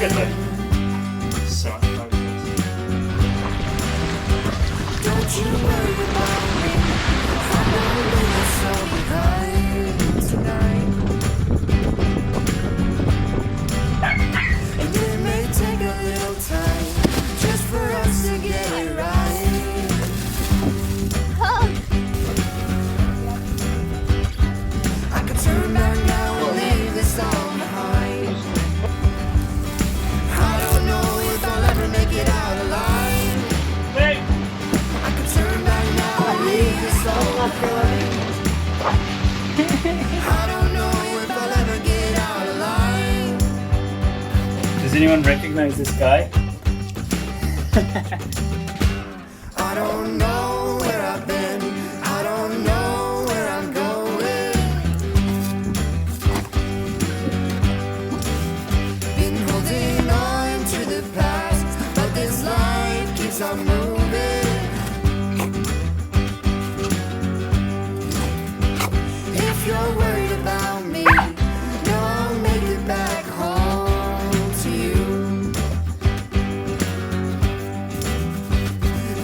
at that. So much fun. Don't you worry about me. I know you're so behind tonight. And it may take a little time just for us to get it right. I could turn back now and leave this all behind. I don't know if I'll ever make it out alive. Hey! I could turn back now and leave this all behind. I don't know if I'll ever get out alive. Does anyone recognize this guy? I don't know where I've been. I don't know where I'm going. Been holding on to the past, but this life keeps on moving. If you're worried about me, no, I'll make it back home to you.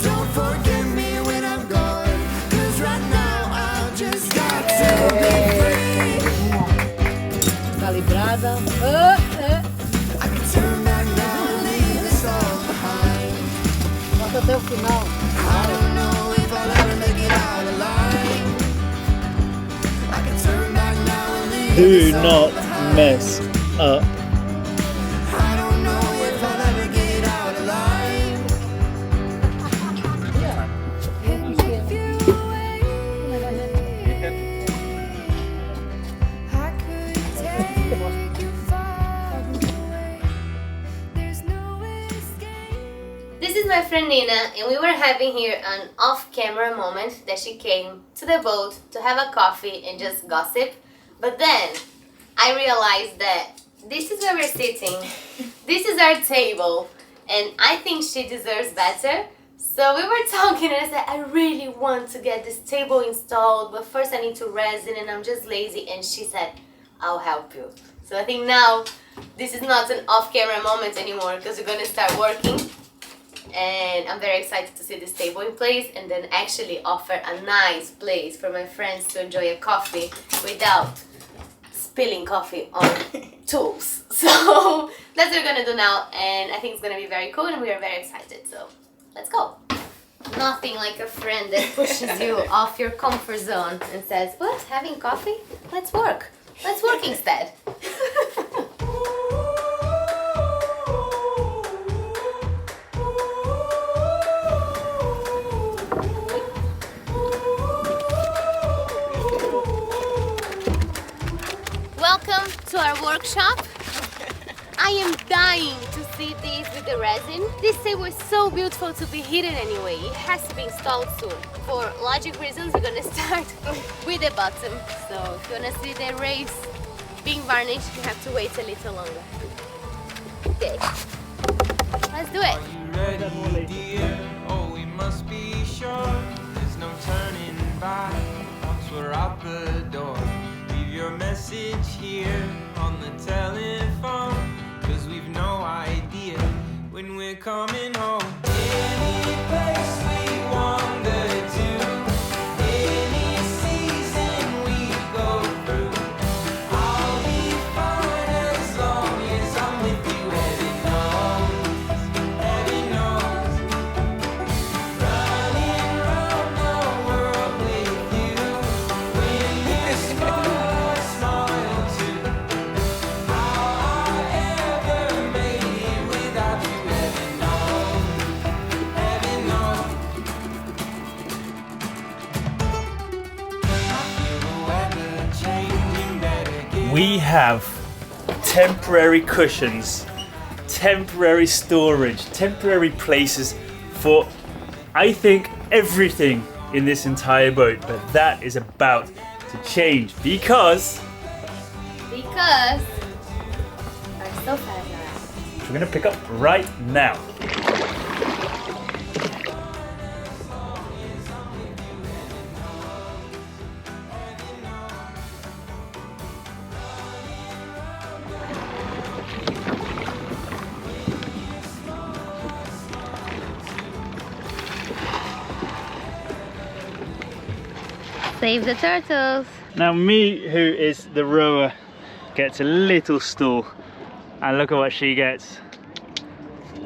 Don't forget me when I'm gone, 'cause right now I just got to be free. Calibrada. I can turn back now and leave this all behind. Bota até o final. I don't know if I'll ever make it out alive. I can turn back now and leave Do this all not behind. mess up. I don't know if I'll ever get out alive. If you wait, I could take you far away. There's no escape. This is my friend Nina, and we were having here an off-camera moment that she came to the boat to have a coffee and just gossip. But then I realized that this is where we're sitting. This is our table, and I think she deserves better. So we were talking, and I said, I really want to get this table installed, but first I need to resin, and I'm just lazy. And she said, I'll help you. So I think now this is not an off-camera moment anymore, because we're gonna start working. And I'm very excited to see this table in place and then actually offer a nice place for my friends to enjoy a coffee without spilling coffee on tools. So that's what we're gonna do now, and I think it's gonna be very cool, and we are very excited. So let's go. Nothing like a friend that pushes you off your comfort zone and says, what, having coffee? Let's work. Let's work instead. Welcome to our workshop. I am dying to see this with the resin. This table is so beautiful to be hidden anyway. It has to be installed soon. For logic reasons, we're gonna start with the bottom. So if you wanna see the rays being varnished, you have to wait a little longer. Okay, let's do it. Ready, dear? Oh, we must be sure there's no turning back once we're out the door. Leave your message here on the telephone, 'cause we've no idea when we're coming home. Any place we wander to, any season we go through, I'll be fine as long as I'm with you. Heaven knows, running round the world with you. When you smile too, how I ever made it without you. Heaven knows, heaven knows. I feel the weather changing better. We have temporary cushions, temporary storage, temporary places for, I think, everything in this entire boat. But that is about to change because Our sofa has arrived. we're gonna pick up right now. Save the turtles. Now me, who is the rower, gets a little stool, and look at what she gets.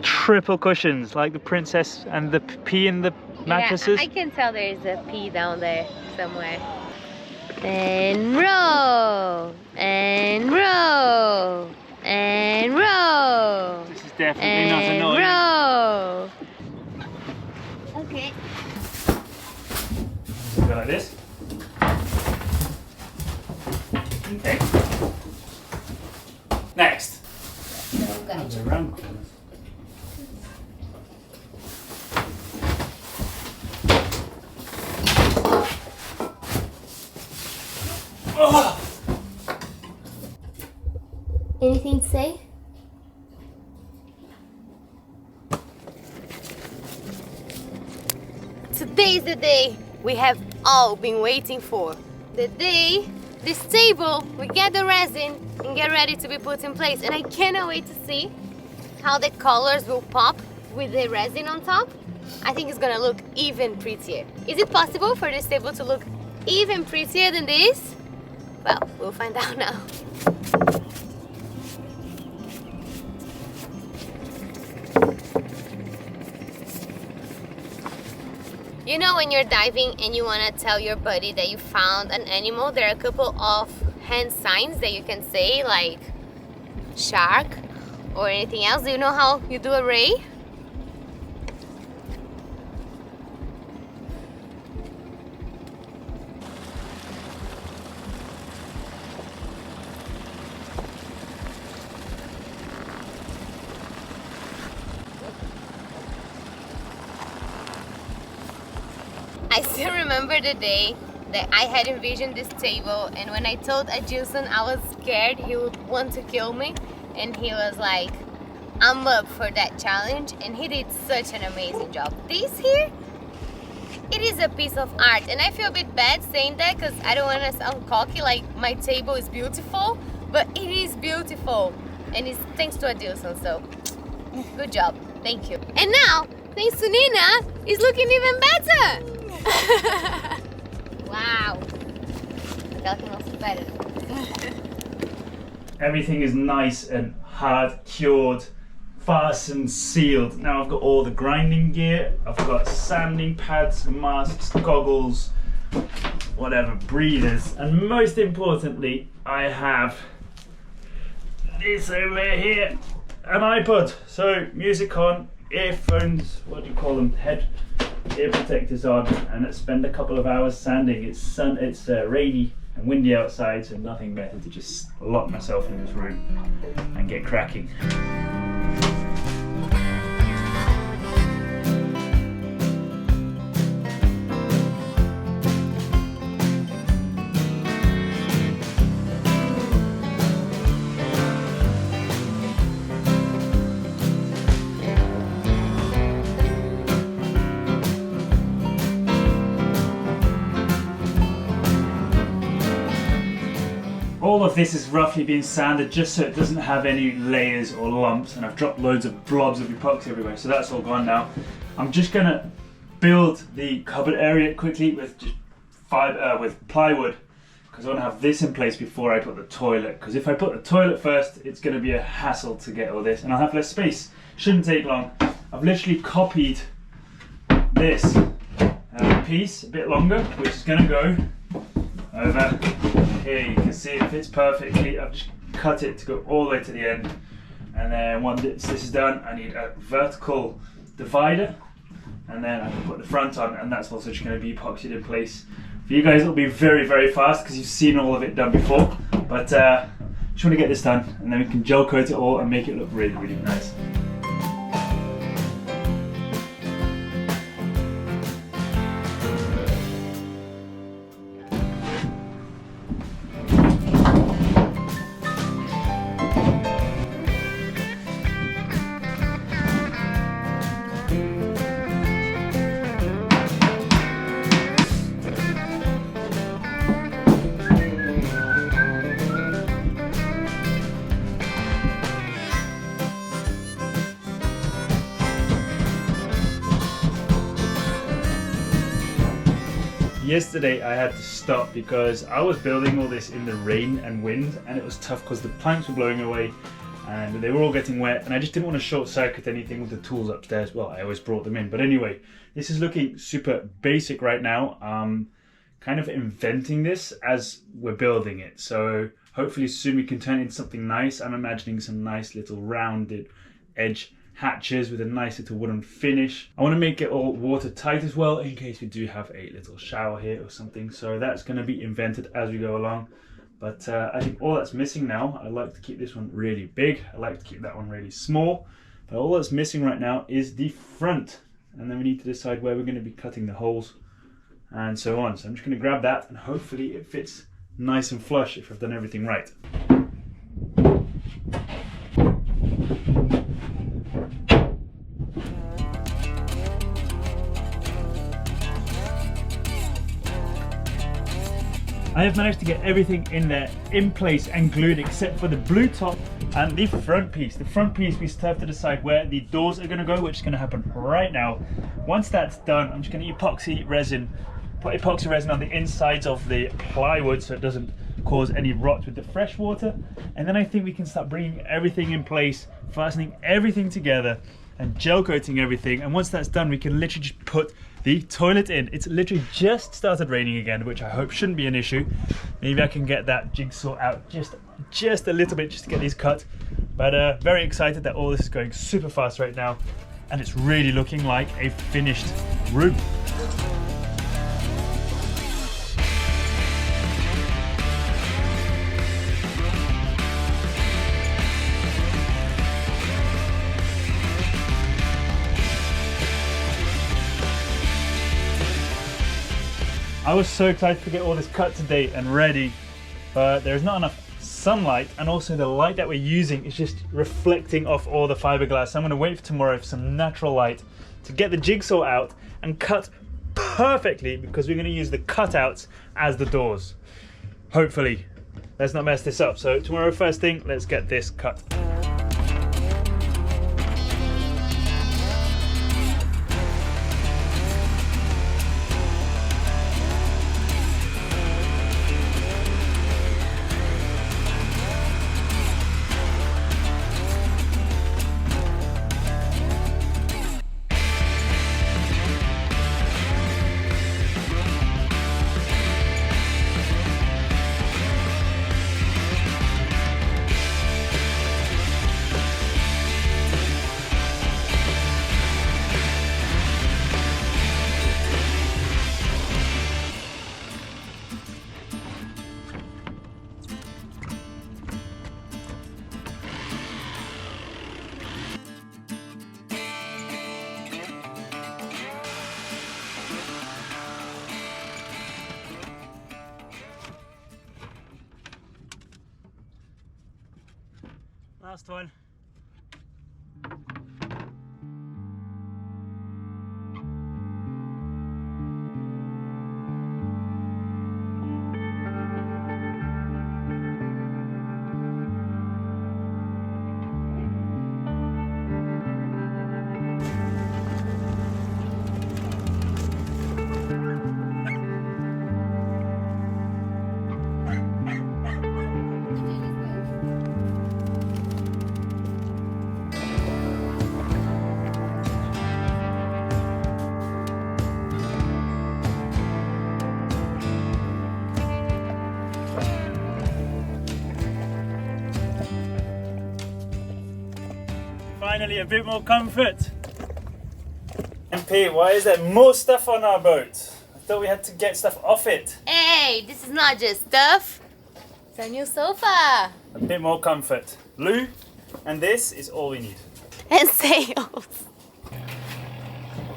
Triple cushions, like the princess and the pea in the mattresses. Yeah, I can tell there is a pea down there somewhere. And row, and row, and row. This is definitely not annoying. Row. Okay. Go like this. Okay. Next. Oh! Anything to say? Today's the day we have all been waiting for. The day this table will get the resin and get ready to be put in place. And I cannot wait to see how the colors will pop with the resin on top. I think it's gonna look even prettier. Is it possible for this table to look even prettier than this? Well, we'll find out now. You know when you're diving and you want to tell your buddy that you found an animal, there are a couple of hand signs that you can say, like shark or anything else. Do you know how you do a ray? I still remember the day that I had envisioned this table, and when I told Adilson I was scared he would want to kill me, and he was like, I'm up for that challenge, and he did such an amazing job. This here, it is a piece of art, and I feel a bit bad saying that because I don't want to sound cocky like my table is beautiful, but it is beautiful, and it's thanks to Adilson, so good job, thank you. And now, thanks to Nina, it's looking even better. Wow. That can also better. Everything is nice and hard cured, fastened, sealed. Now I've got all the grinding gear. I've got sanding pads, masks, goggles, whatever, breathers, and most importantly, I have this over here, an iPod. So music on, earphones, what do you call them? Ear protectors on, and let's spend a couple of hours sanding. It's rainy and windy outside, so nothing better to just lock myself in this room and get cracking. All of this is roughly being sanded just so it doesn't have any layers or lumps, and I've dropped loads of blobs of epoxy everywhere, so that's all gone now. I'm just gonna build the cupboard area quickly with just with plywood, because I want to have this in place before I put the toilet, because if I put the toilet first it's going to be a hassle to get all this and I'll have less space. Shouldn't take long. I've literally copied this piece a bit longer, which is going to go over here. You can see it fits perfectly. I've just cut it to go all the way to the end, and then once this is done I need a vertical divider, and then I can put the front on, and that's also just going to be epoxied in place. For you guys it'll be very, very fast because you've seen all of it done before, but just want to get this done and then we can gel coat it all and make it look really, really nice. yesterday I had to stop because I was building all this in the rain and wind, and it was tough because the planks were blowing away and they were all getting wet, and I just didn't want to short circuit anything with the tools upstairs. Well, I always brought them in, but anyway, this is looking super basic right now. Kind of inventing this as we're building it, so hopefully soon we can turn it into something nice. I'm imagining some nice little rounded edge hatches with a nice little wooden finish. I want to make it all watertight as well in case we do have a little shower here or something, so that's going to be invented as we go along. But I think all that's missing now, I like to keep this one really big, I like to keep that one really small, but all that's missing right now is the front, and then we need to decide where we're going to be cutting the holes and so on. So I'm just going to grab that and hopefully it fits nice and flush if I've done everything right. I have managed to get everything in there in place and glued except for the blue top and the front piece. The front piece we still have to decide where the doors are going to go, which is going to happen right now. Once that's done, I'm just going to put epoxy resin on the insides of the plywood so it doesn't cause any rot with the fresh water, and then I think we can start bringing everything in place, fastening everything together and gel coating everything, and once that's done we can literally just put the toilet in. It's literally just started raining again, which I hope shouldn't be an issue. Maybe I can get that jigsaw out just a little bit just to get these cut, but very excited that all this is going super fast right now and it's really looking like a finished room. I was so excited to get all this cut today and ready, but there's not enough sunlight, and also the light that we're using is just reflecting off all the fiberglass. So I'm going to wait for tomorrow for some natural light to get the jigsaw out and cut perfectly, because we're going to use the cutouts as the doors. Hopefully. Let's not mess this up. So tomorrow first thing, let's get this cut. Last one. Finally, a bit more comfort. MP, why is there more stuff on our boat? I thought we had to get stuff off it. Hey, this is not just stuff. It's a new sofa. A bit more comfort. Blue, and this is all we need. And sails.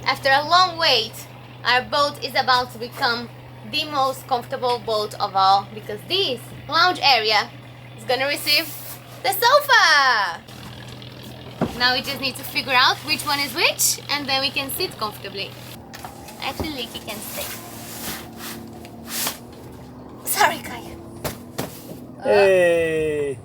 After a long wait, our boat is about to become the most comfortable boat of all, because this lounge area is gonna receive the sofa. Now we just need to figure out which one is which, and then we can sit comfortably. Actually, Licky can stay. Sorry, Kaya. Hey!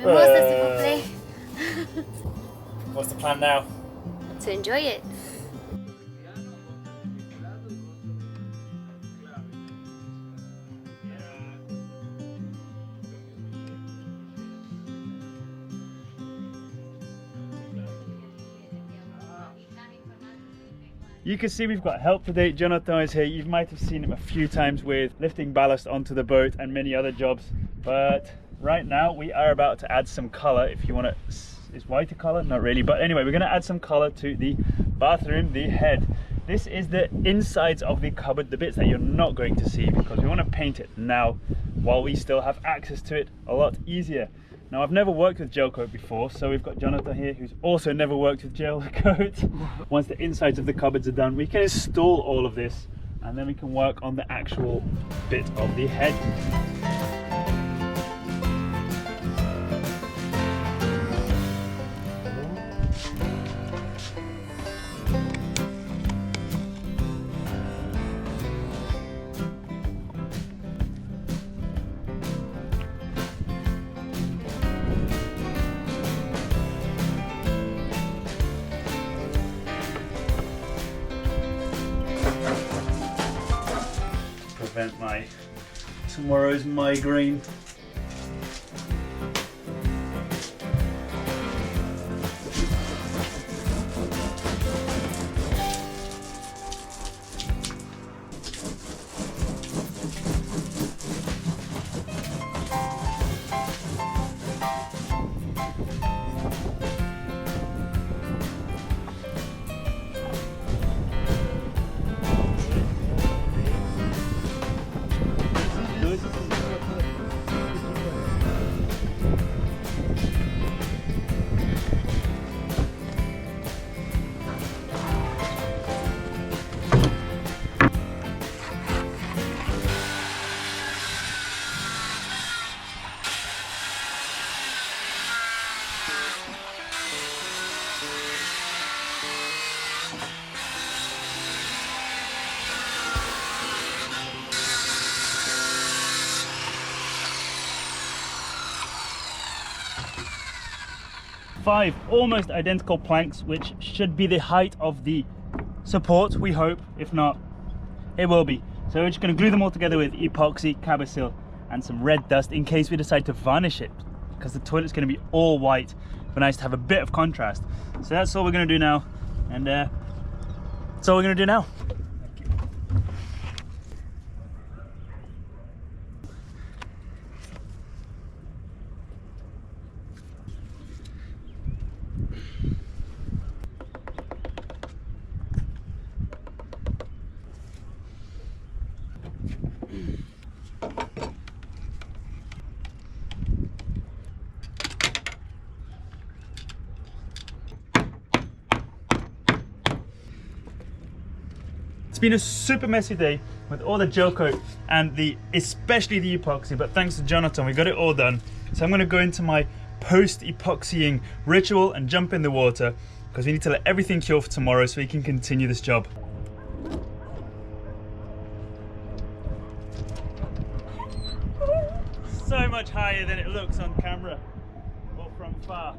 Hermosa, s'il vous plaît. What's the plan now? To enjoy it. You can see we've got help today. Jonathan is here. You might have seen him a few times with lifting ballast onto the boat and many other jobs. But right now we are about to add some color. If you want to, is white a color? Not really. But anyway, we're going to add some color to the bathroom, the head. This is the insides of the cupboard, the bits that you're not going to see, because we want to paint it now while we still have access to it a lot easier. Now, I've never worked with gel coat before, so we've got Jonathan here who's also never worked with gel coat. Once the insides of the cupboards are done, we can install all of this and then we can work on the actual bit of the head. Prevent my tomorrow's migraine. Five almost identical planks, which should be the height of the support, we hope. If not, it will be. So we're just going to glue them all together with epoxy, Cabasil and some red dust in case we decide to varnish it, because the toilet's going to be all white, but nice to have a bit of contrast. So that's all we're going to do now, and that's all we're going to do now. 'It's been a super messy day with all the gel coat and especially the epoxy, but thanks to Jonathan, we got it all done. So I'm gonna go into my post-epoxying ritual and jump in the water, because we need to let everything cure for tomorrow so we can continue this job. So much higher than it looks on camera or from far.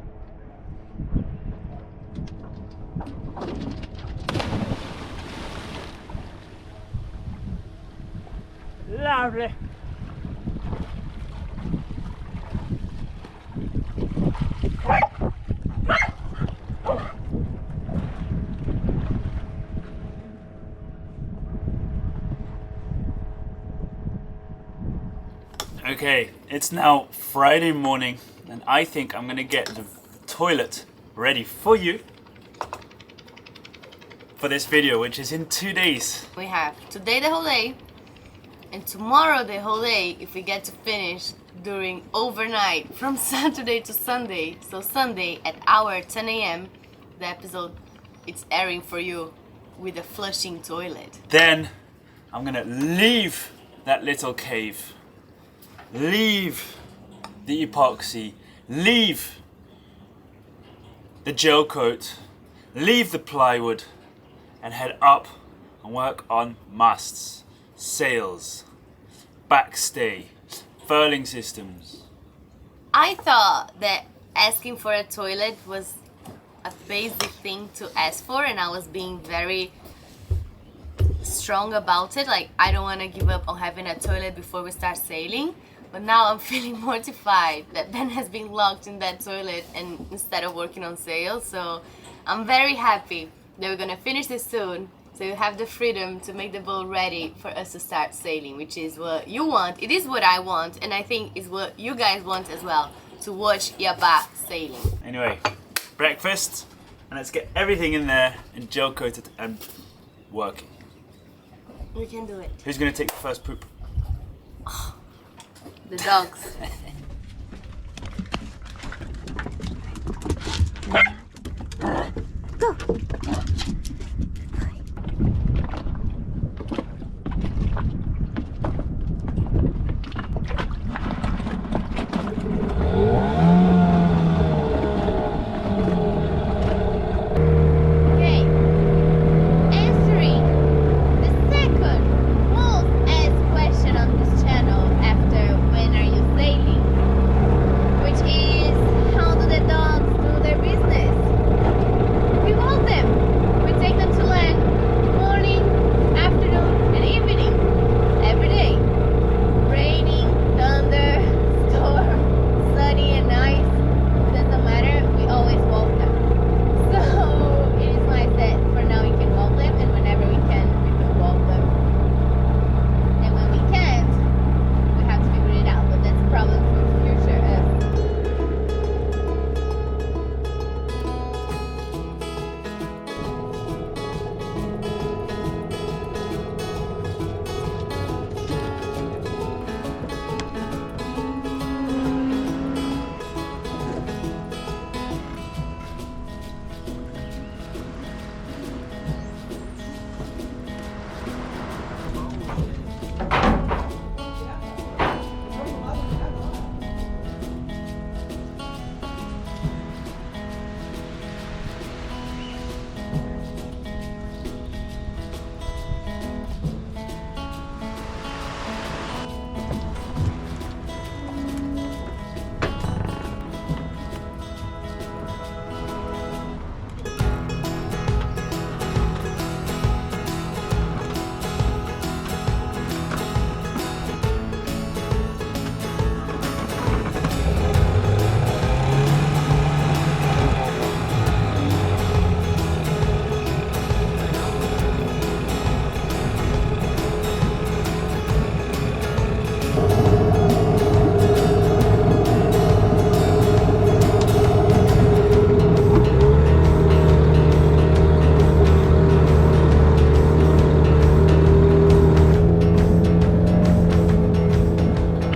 Lovely. Okay, it's now Friday morning and I think I'm gonna get the toilet ready for you for this video, which is in 2 days. We have today the whole day and tomorrow the whole day if we get to finish during overnight from Saturday to Sunday. So Sunday at our 10 a.m. the episode it's airing for you with a flushing toilet. Then I'm gonna leave that little cave, leave the epoxy, leave the gel coat, leave the plywood and head up and work on masts, sails, backstay, furling systems. I thought that asking for a toilet was a basic thing to ask for, and I was being very strong about it. Like, I don't want to give up on having a toilet before we start sailing. But now I'm feeling mortified that Ben has been locked in that toilet and instead of working on sails. So I'm very happy that we're gonna finish this soon, so you have the freedom to make the boat ready for us to start sailing, which is what you want. It is what I want, and I think is what you guys want as well, to watch Yabá sailing. Anyway, breakfast, and let's get everything in there and gel coated and working. We can do it. Who's gonna take the first poop? The dogs. Okay. Answering the second most asked question on this channel after when are you sailing, which is how do the dogs do their business? We walk them. We take them to land morning, afternoon, and evening. Every day. Raining, thunder, storm, sunny and nice. Doesn't matter, we always walk them. So it is nice that for now we can walk them, and whenever we can, we will walk them. And when we can't, we have to figure it out, but that's a problem for future us.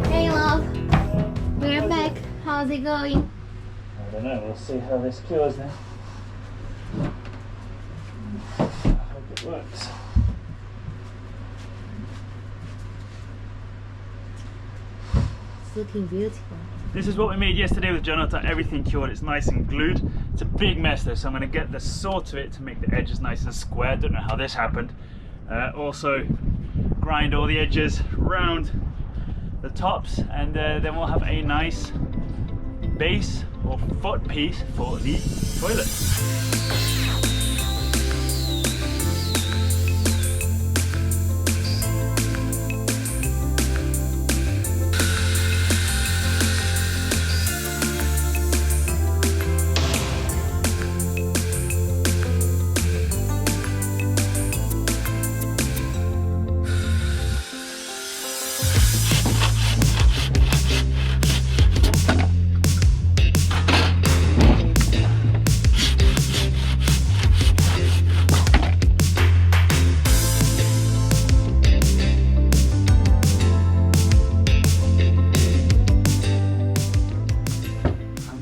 Hey love, we're back. How's it going? I don't know, we'll see how this cures now. I hope it works. It's looking beautiful. This is what we made yesterday with Jonathan. Everything cured, it's nice and glued. It's a big mess though, so I'm going to get the saw to it to make the edges nice and square. Don't know how this happened. Also grind all the edges round the tops, and then we'll have a nice base or foot piece for the toilet.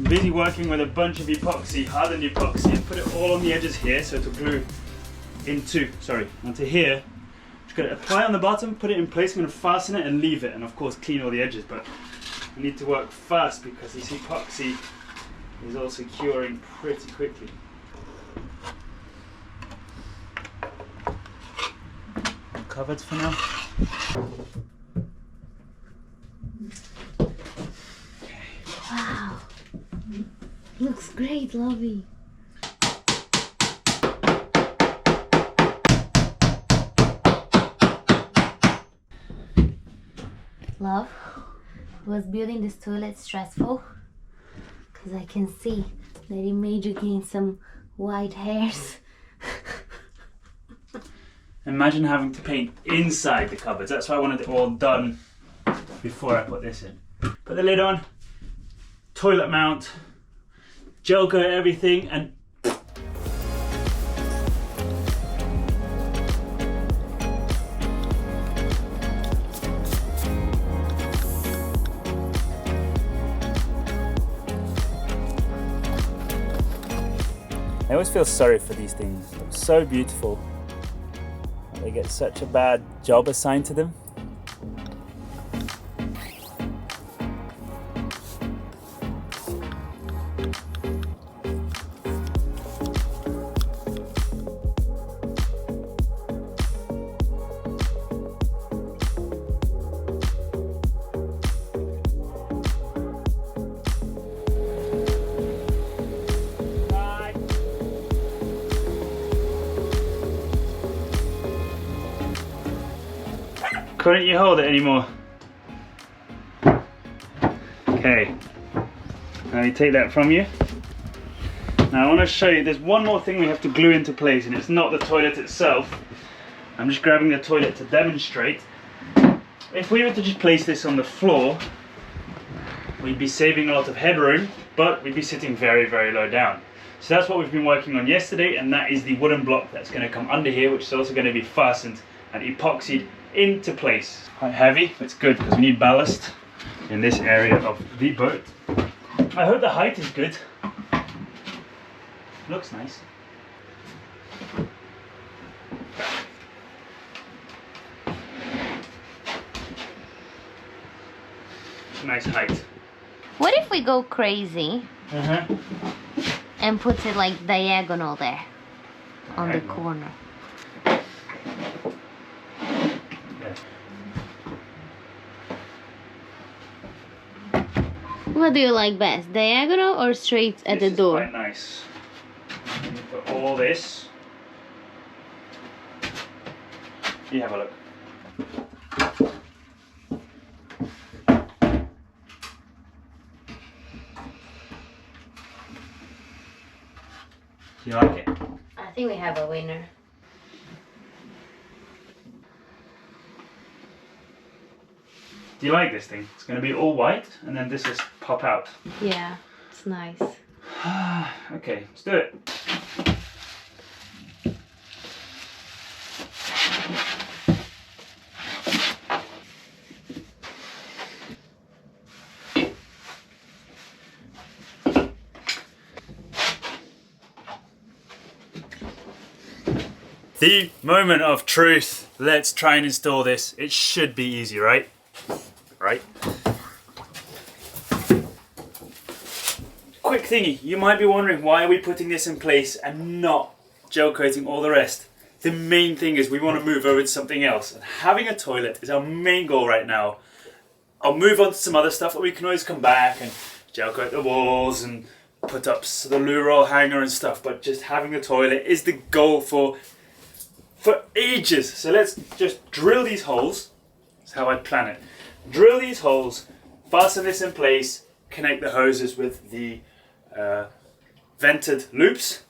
Busy working with a bunch of epoxy, hardened epoxy, and put it all on the edges here so it'll glue onto here. Just gonna apply it on the bottom, put it in place. I'm gonna fasten it and leave it, and of course clean all the edges. But I need to work fast because this epoxy is also curing pretty quickly. I'm covered for now. Okay. Looks great, Lovey. Love, was building this toilet stressful? Because I can see that it made you gain some white hairs. Imagine having to paint inside the cupboards. That's why I wanted it all done before I put this in. Put the lid on, toilet mount, gel coat everything, and I always feel sorry for these things. They're so beautiful. They get such a bad job assigned to them. Couldn't you hold it anymore? Okay, now you take that from you. Now I want to show you, there's one more thing we have to glue into place, and it's not the toilet itself. I'm just grabbing the toilet to demonstrate. If we were to just place this on the floor, we'd be saving a lot of headroom, but we'd be sitting very, very low down. So that's what we've been working on yesterday, and that is the wooden block that's going to come under here, which is also going to be fastened and epoxied into place. Quite heavy, it's good because we need ballast in this area of the boat. I hope the height is good. Looks nice. Nice height. What if we go crazy and put it like diagonal there on the corner? What do you like best, diagonal or straight at the door? This is quite nice. Let me put all this. You have a look. Do you like it? I think we have a winner. Do you like this thing? It's going to be all white, and then this is pop out. Yeah, it's nice. Okay, let's do it. The moment of truth. Let's try and install this. It should be easy, right? Right? Quick thingy, you might be wondering, why are we putting this in place and not gel coating all the rest? The main thing is we want to move over to something else, and having a toilet is our main goal right now. I'll move on to some other stuff, but we can always come back and gel coat the walls and put up the loo roll hanger and stuff, but just having a toilet is the goal for ages. So let's just drill these holes. That's how I plan it. Drill these holes, fasten this in place, connect the hoses with the vented loops.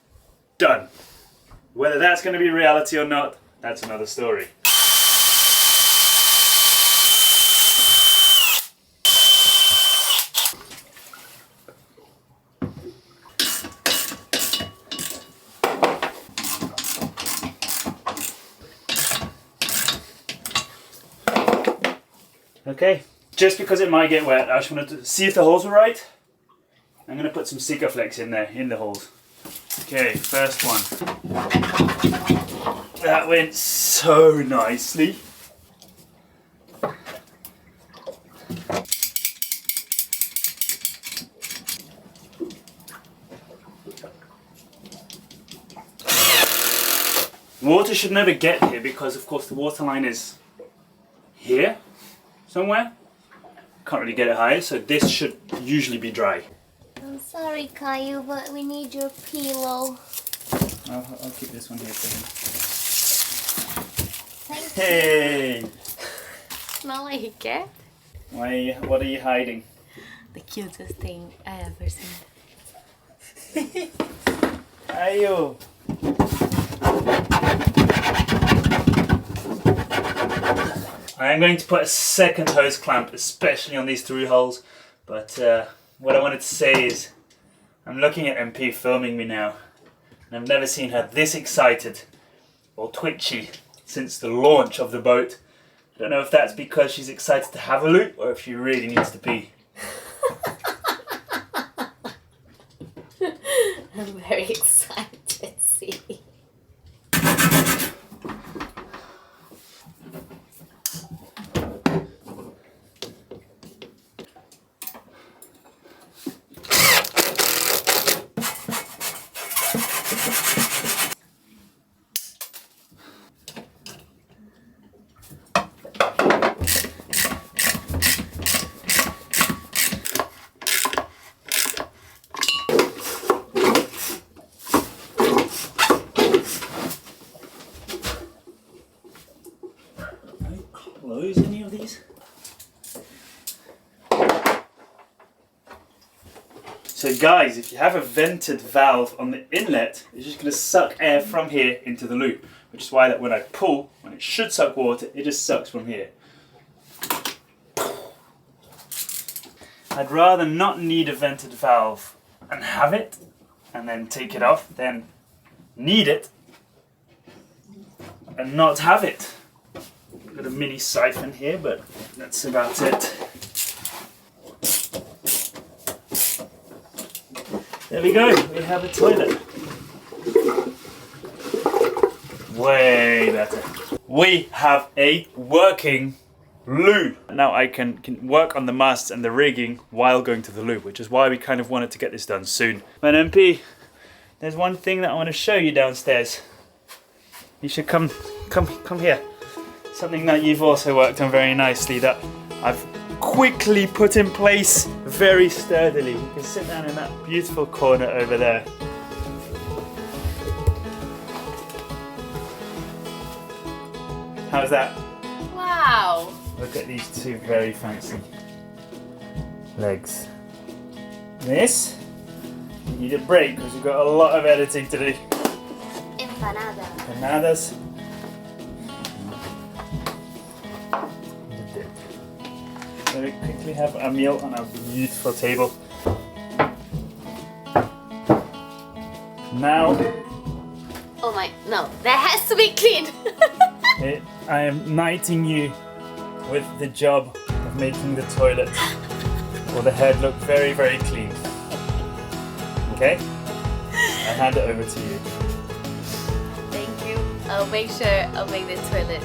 Done. Whether that's going to be reality or not, that's another story. Okay, just because it might get wet, I just wanted to see if the holes were right. I'm going to put some Sikaflex in there, in the holes. Okay, first one. That went so nicely. Water should never get here because of course the water line is here somewhere. Can't really get it higher, so this should usually be dry. I'm Sorry, Caillou, but we need your pillow. I'll keep this one here for him. Thank Hey! Smell like a cat? What are you hiding? The cutest thing I ever seen. Ayo! I am going to put a second hose clamp, especially on these through holes. But what I wanted to say is, I'm looking at MP filming me now, and I've never seen her this excited or twitchy since the launch of the boat. I don't know if that's because she's excited to have a loop or if she really needs to pee. I'm very excited, see. Close any of these? So guys, if you have a vented valve on the inlet, it's just going to suck air from here into the loop, which is why that when I pull, when it should suck water, it just sucks from here. I'd rather not need a vented valve and have it, and then take it off, than need it and not have it. Got a mini siphon here, but that's about it. There we go, we have a toilet. Way better. We have a working loo. Now I can work on the masts and the rigging while going to the loo, which is why we kind of wanted to get this done soon. But MP, there's one thing that I want to show you downstairs. You should come here. Something that you've also worked on very nicely that I've quickly put in place very sturdily. You can sit down in that beautiful corner over there. How's that? Wow. Look at these two very fancy legs. This, you need a break because we've got a lot of editing to do. Empanada. Empanadas. Very quickly have a meal on our beautiful table. Now, Oh my, no, that has to be clean. I am knighting you with the job of making the toilet or the head look very, very clean. Okay? I hand it over to you. Thank you. I'll make the toilet